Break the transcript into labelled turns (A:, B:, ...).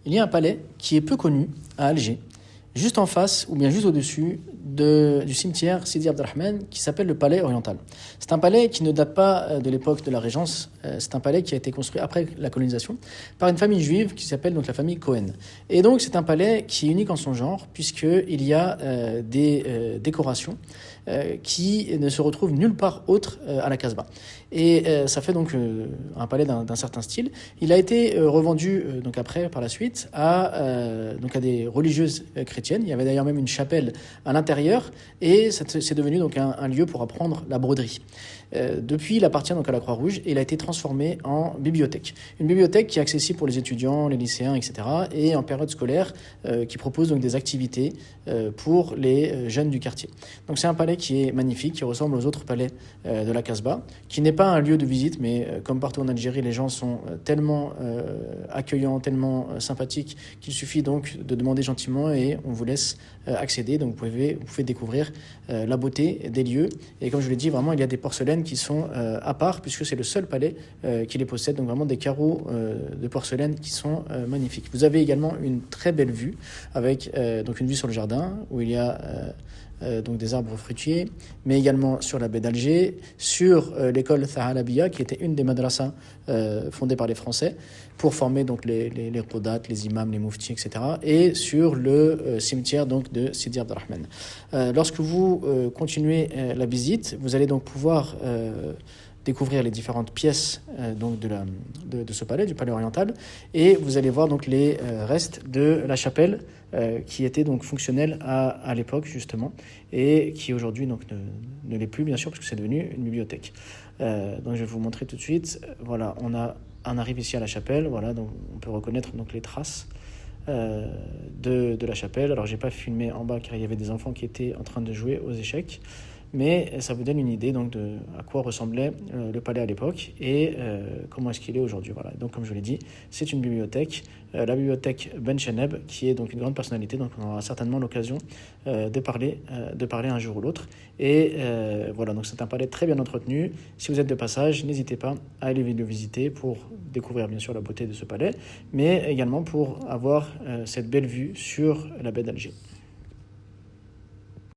A: il y a un palais qui est peu connu à Alger, juste en face ou bien juste au-dessus du cimetière Sidi Abdelrahman qui s'appelle le palais oriental. C'est un palais qui ne date pas de l'époque de la Régence, c'est un palais qui a été construit après la colonisation par une famille juive qui s'appelle donc la famille Cohen. Et donc c'est un palais qui est unique en son genre puisqu'il y a des décorations qui ne se retrouvent nulle part autre à la Casbah. Et ça fait donc un palais d'un certain style. Il a été revendu donc après par la suite donc à des religieuses chrétiennes. Il y avait d'ailleurs même une chapelle à l'intérieur et c'est devenu donc un lieu pour apprendre la broderie. Depuis, il appartient donc à la Croix-Rouge et il a été transformé en bibliothèque. Une bibliothèque qui est accessible pour les étudiants, les lycéens, etc. et en période scolaire qui propose donc des activités pour les jeunes du quartier. Donc c'est un palais qui est magnifique, qui ressemble aux autres palais de la Casbah, qui n'est pas un lieu de visite, mais comme partout en Algérie, les gens sont tellement accueillants, tellement sympathiques qu'il suffit donc de demander gentiment et on vous laisse accéder. Donc vous pouvez découvrir la beauté des lieux. Et comme je l'ai dit, vraiment, il y a des porcelaines qui sont à part, puisque c'est le seul palais qui les possède. Donc vraiment des carreaux de porcelaine qui sont magnifiques. Vous avez également une très belle vue, avec donc une vue sur le jardin, où il y a donc des arbres fruitiers, mais également sur la baie d'Alger, sur l'école Thahalabiya, qui était une des madrasas fondées par les Français, pour former donc les qoudat, les imams, les mouftis, etc. Et sur le cimetière donc de Sidi Abdelrahman. Lorsque vous continuez la visite, vous allez donc pouvoir découvrir les différentes pièces donc de ce palais, du palais oriental, et vous allez voir donc les restes de la chapelle qui était donc fonctionnelle à l'époque justement, et qui aujourd'hui donc ne l'est plus bien sûr parce que c'est devenu une bibliothèque. Donc je vais vous montrer tout de suite. Voilà, on arrive ici à la chapelle. Voilà, donc on peut reconnaître donc les traces de la chapelle. Alors j'ai pas filmé en bas car il y avait des enfants qui étaient en train de jouer aux échecs. Mais ça vous donne une idée donc de à quoi ressemblait le palais à l'époque et comment est-ce qu'il est aujourd'hui. Voilà. Donc comme je l'ai dit, c'est une bibliothèque, la bibliothèque Ben Cheneb, qui est donc une grande personnalité. Donc on aura certainement l'occasion de parler un jour ou l'autre. Et voilà, donc c'est un palais très bien entretenu. Si vous êtes de passage, n'hésitez pas à aller le visiter pour découvrir bien sûr la beauté de ce palais, mais également pour avoir cette belle vue sur la baie d'Alger.